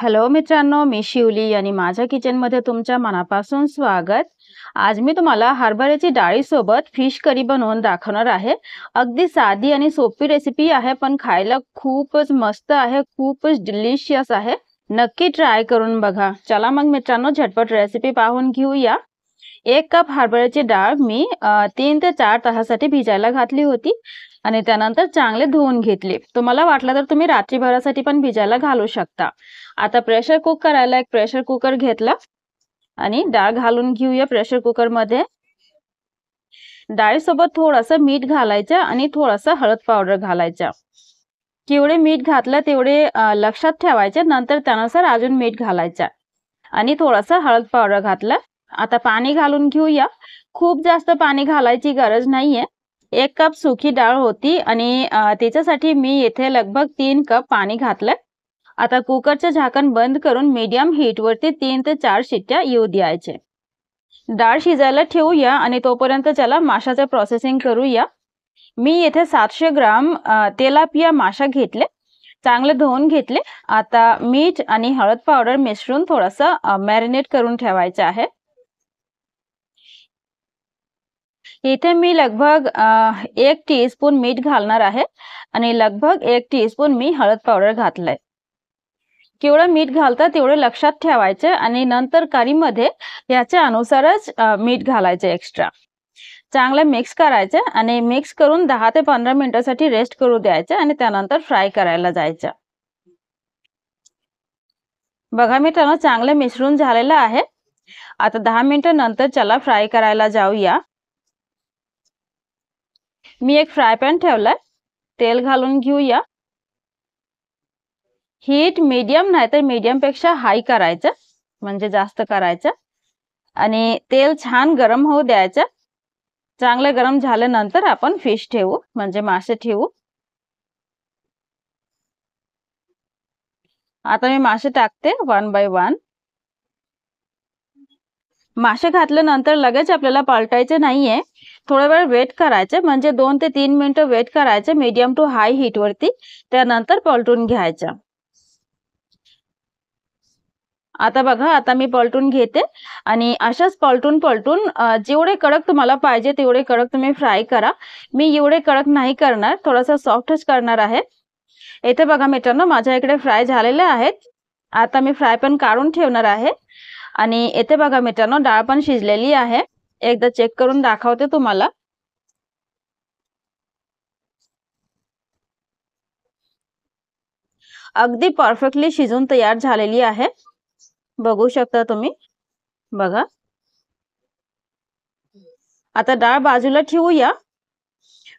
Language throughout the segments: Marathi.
हॅलो मित्रांनो, मी शिवली आणि माझ्या किचनमध्ये तुमच्या मनापासून स्वागत। आज मी तुम्हाला हरभऱ्याची डाळीसोबत फिश करी बनवून दाखवणार आहे। अगदी साधी आणि सोपी रेसिपी आहे, पण खायला खूपच मस्त आहे, खूपच डिलिशियस आहे। नक्की ट्राय करून बघा। चला मग मित्रांनो, झटपट रेसिपी पाहून घेऊया। 1 कप हरभऱ्याची डाळ मी 3 ते 4 तासासाठी भिजायला घातली होती आणि त्यानंतर चांगले धुवून घेतले। तुम्हाला वाटलं तर तुम्ही रात्रीभरासाठी पण भिजायला घालू शकता। आता प्रेशर कुक करायला एक प्रेशर कुकर घेतला आणि डाळ घालून घेऊया प्रेशर कुकर मध्ये। डाळीसोबत थोडंसं मीठ घालायचं आणि थोडंसं हळद पावडर घालायचं। जेवढे मीठ घातलं तेवढे लक्षात ठेवायचे, नंतर त्यानुसार अजून मीठ घालायचं आणि थोडंसं हळद पावडर घातलं। आता पाणी घालून घेऊया। खूप जास्त पाणी घालायची गरज नाहीये। 1 कप सुकी डाळ होती आणि त्याच्यासाठी मी येथे लगभग 3 कप पाणी घातलं। आता कुकरचे झाकण बंद करून मीडियम हीट वरती 3 ते 4 शिट्ट्या येऊ द्यायचे। डाळ शिजायला ठेवूया आणि तोपर्यंत चला माशाचे प्रोसेसिंग करूया। मी येथे 700 ग्राम तेलापिया मासा घेतले, चांगले धुवून घेतले। आता मीठ आणि हळद पावडर मिसळून थोडंसं मॅरिनेट करून ठेवायचे आहे। इथे मी लगभग 1 टीस्पून मीठ घालणार आहे आणि लगभग 1 टीस्पून मी हळद पावडर घातलंय। केवढं मीठ घालता तेवढे लक्षात ठेवायचे आणि नंतर करीमध्ये याच्या अनुसारच मीठ घालायचे एक्स्ट्रा। चांगलं मिक्स करायचं आणि मिक्स करून 10 ते 15 मिनिटांसाठी रेस्ट करू द्यायचं आणि त्यानंतर फ्राय करायला जायचं। बघा मित्रांनो, चांगलं मिश्रण झालेलं आहे। आता 10 मिनिटं नंतर चला फ्राय करायला जाऊया। मी एक फ्राय पॅन ठेवलाय, तेल घालून घेऊया। हीट मीडियम नाही तर मीडियम पेक्षा हाई करायचं, म्हणजे जास्त करायचं आणि तेल छान गरम होऊ द्यायचं। चांगले गरम झाल्यानंतर आपण फिश ठेवू, म्हणजे मासे ठेवू। आता मी मासे टाकते 1 बाय 1। मासे घातल्यानंतर लगेच आपल्याला पलटायचे नाहीये, थोडा वेळ वेट करायचे, म्हणजे 2 ते 3 मिनिटं वेट करायचे मीडियम टू हाई हीट वरती, त्यानंतर पलटून घ्यायचं। आता बघा, आता मी पलटून घेते आणि अशाच पलटून जेवढे कडक तुम्हाला पाहिजे तेवढे कडक तुम्ही फ्राय करा। मी एवढे कडक नाही करणार, थोडासा सॉफ्टच करणार आहे। इथे बघा मित्रांनो, माझ्या इकडे फ्राय झालेले आहेत। आता मी फ्राय पॅन काढून ठेवणार आहे आणि इथे बघा मित्रांनो, डाळ पण शिजलेली आहे। एकदा चेक करून दाखवते तुम्हाला। अगदी परफेक्टली शिजून तयार झालेली आहे, बघू शकता तुम्ही। बघा, आता डाळ बाजूला ठेवूया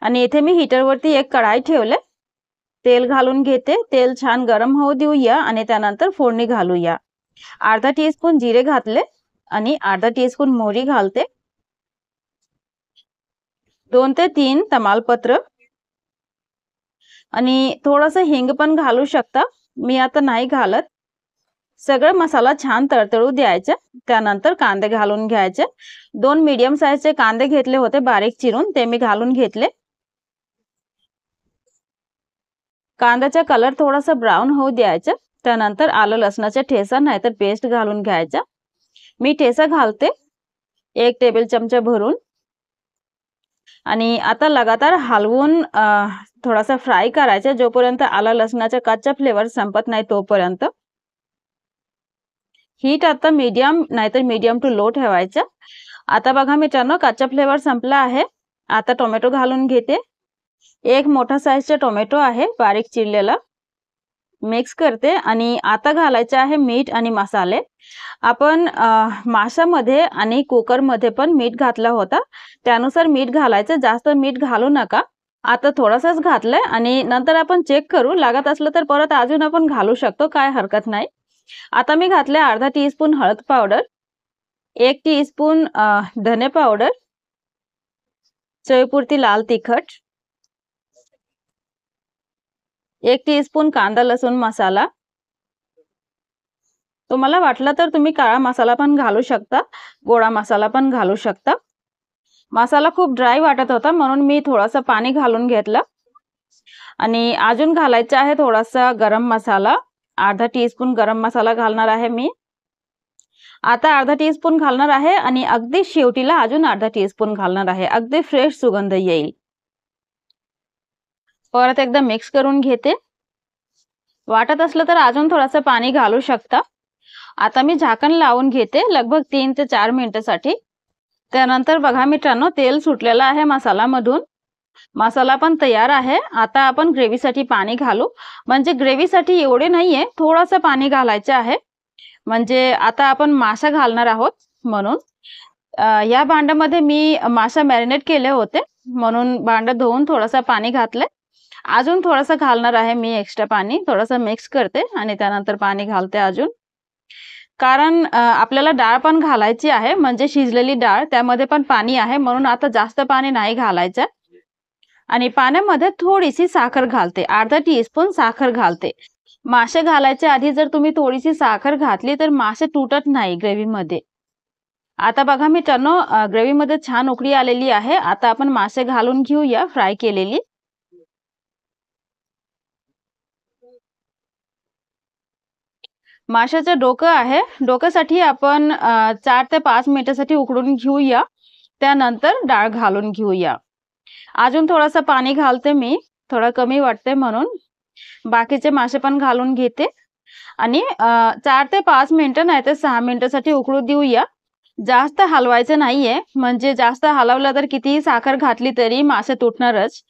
आणि इथे मी हीटर वरती एक कढाई ठेवले, तेल घालून घेते। तेल छान गरम होऊ देऊया आणि त्यानंतर फोडणी घालूया। अर्धा टीस्पून जिरे घातले आणि अर्धा टीस्पून मोहरी घालते। 2 ते 3 तमालपत्र आणि थोडंसं हिंग पण घालू शकता, मी आता नाही घालत। सगळं मसाला छान तडतडू द्यायचा, त्यानंतर कांदे घालून घ्यायचे। 2 मीडियम साइजचे कांदे घेतले होते बारीक चिरून, ते मी घालून घेतले। कांद्याचा कलर थोडासा ब्राऊन होऊ द्यायचा, त्यानंतर आलं लसणाचा ठेचा नाहीतर पेस्ट घालून घ्यायचा। मी ठेचा घालते 1 टेबल चमचा भरून आणि आता लगातार हलवून थोडासा फ्राय करायचा, जोपर्यंत आलं लसणाचा कच्चा फ्लेवर संपत नाही तोपर्यंत। हीट आता मीडियम नाहीतर मीडियम टू लो ठेवायचं। आता बघा मित्रांनो, कच्चा फ्लेवर संपला आहे। आता टोमॅटो घालून घेते। 1 मोठा साइजचा टोमॅटो आहे बारीक चिरलेला, मिक्स करते आणि आता घालायचे आहे मीठ आणि मसाले। आपण माशामध्ये आणि कुकरमध्ये पण मीठ घातला होता, त्यानुसार मीठ घालायचं, जास्त मीठ घालू नका। आता थोडासाच घातलंय आणि नंतर आपण चेक करू, लागत असलं तर परत अजून आपण घालू शकतो, काय हरकत नाही। आता मी घातले अर्धा टीस्पून हळद पावडर, 1 टीस्पून धने पावडर, चवीपुरती लाल तिखट, 1 टीस्पून कांदा लसूण मसाला। तुम्हाला वाटलं तर तुम्ही काळा मसाला पण घालू शकता, गोडा मसाला पण घालू शकता। मसाला खूप ड्राय वाटत होता, म्हणून मी थोडंसं पाणी घालून घेतलं आणि अजून घालायचा आहे थोडासा गरम मसाला अर्धा टीस्पून गरम मसाला घालणार आहे मी. आता अर्धा टीस्पून घालणार आहे आणि अगदी शेवटीला अजून अर्धा टीस्पून घालणार आहे. अगदी फ्रेश सुगंध येईल. परत एकदा मिक्स करून घेते. वाटत असलं तर अजून थोडंसं पाणी घालू शकता. आता मी झाकण लावून घेते लगभग 3 ते 4 मिनिटांसाठी. त्यानंतर बघा मित्रांनो, तेल सुटलेलं आहे मसाल्यामधून. मसाला पण तयार आहे. आता आपण ग्रेव्हीसाठी पाणी घालू. म्हणजे ग्रेव्हीसाठी एवढे नाहीये, थोडंसं पाणी घालायचं आहे. म्हणजे आता आपण मासा घालणार आहोत म्हणून. या भांड्यामध्ये मी मासा मॅरिनेट केले होते म्हणून भांडं धुवून थोडंसं पाणी घातले. अजून थोडंसं घालणार आहे मी एक्स्ट्रा पाणी. थोडंसं मिक्स करते आणि त्यानंतर पाणी घालते अजून. कारण आपल्याला डाळ पण घालायची आहे, म्हणजे शिजलेली डाळ त्यामध्ये पण पाणी आहे म्हणून आता जास्त पाणी नाही घालायचं. आणि पाण्यामध्ये थोडीशी साखर घालते. अर्धा टीस्पून साखर घालते. मासे घालायच्या आधी जर तुम्ही थोडीशी साखर घातली तर मासे तुटत नाही ग्रेव्हीमध्ये. आता बघा मित्रांनो, ग्रेव्हीमध्ये छान उकळी आलेली आहे. आता आपण मासे घालून घेऊया फ्राय केलेली. माशाचं डोकं आहे. डोक्यासाठी आपण 4 ते 5 मिनिटांसाठी उकडून घेऊया. त्यानंतर डाळ घालून घेऊया. अजून थोडंसं पाणी घालते मी, थोडं कमी वाटते म्हणून. बाकीचे मासे पण घालून घेते आणि 4 ते 5 मिनिटं नाही तर 6 मिनिटांसाठी उकळू देऊया. जास्त हलवायचं नाहीये, म्हणजे जास्त हलवलं तर कितीही साखर घातली तरी मासे तुटणारच.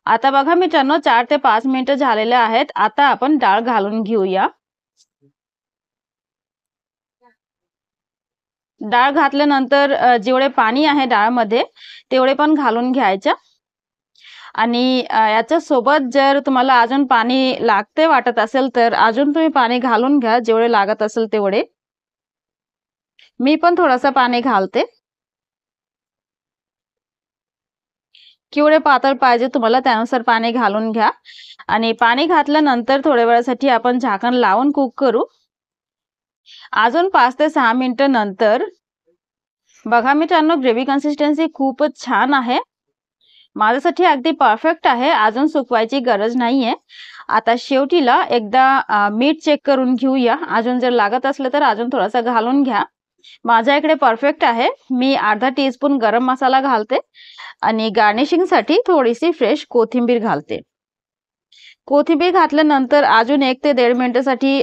आता बघा मित्रांनो, 4 ते 5 मिनिटं झालेले आहेत. आता आपण डाळ घालून घेऊया. डाळ घातल्यानंतर जेवढे पाणी आहे डाळमध्ये तेवढे पण घालून घ्यायचं. आणि याच्या सोबत जर तुम्हाला अजून पाणी लागते वाटत असेल तर अजून तुम्ही पाणी घालून घ्या, जेवढे लागत असेल तेवढे. मी पण थोडंसं पाणी घालते. केवढे पातळ पाहिजे तुम्हाला त्यानुसार पाणी घालून घ्या. आणि पाणी घातल्यानंतर थोड्या वेळासाठी आपण झाकण लावून कुक करू. अजून 5 ते 6 मिनिटं नंतर बघा मित्रांनो, ग्रेव्ही कन्सिस्टन्सी खूपच छान आहे. माझ्यासाठी अगदी परफेक्ट आहे. अजून सुकवायची गरज नाहीये. आता शेवटीला एकदा मीठ चेक करून घेऊया. अजून जर लागत असलं तर अजून थोडंसं घालून घ्या. माझ्या इकडे परफेक्ट आहे. मी अर्धा टीस्पून गरम मसाला घालते आणि गार्निशिंगसाठी थोडीशी फ्रेश कोथिंबीर घालते. कोथिंबीर घातल्यानंतर अजून 1 ते 1.5 मिनिटांसाठी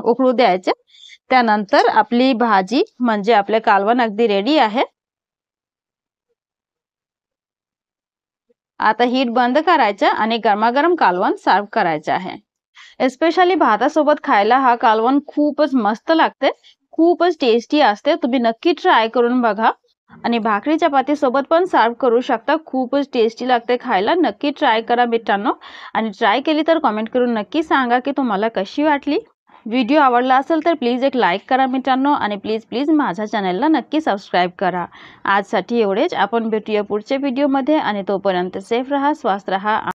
उकळू द्यायचे. त्यानंतर आपली भाजी म्हणजे आपले कालवण अगदी रेडी आहे. आता हीट बंद करायचं आणि गरमागरम कालवण सर्व करायचं आहे. एस्पेशली भातासोबत खायला हा कालवण खूपच मस्त लागते. खूपच टेस्टी असते. तुम्ही नक्की ट्राय करून बघा. आणि भाकरी चपाती सोबत पण सर्व करू शकता. खूपच टेस्टी लागते खायला. नक्की ट्राय करा मित्रांनो. आणि ट्राय केली तर कमेंट करून नक्की सांगा की तुम्हाला कशी वाटली. व्हिडिओ आवडला असेल तर प्लीज एक लाईक करा मित्रांनो. आणि प्लीज माझ्या चॅनलला नक्की सबस्क्राईब करा. आजसाठी एवढेच. आपण भेटूया पुढच्या व्हिडिओमध्ये आणि तोपर्यंत सेफ राहा, स्वस्थ राहा.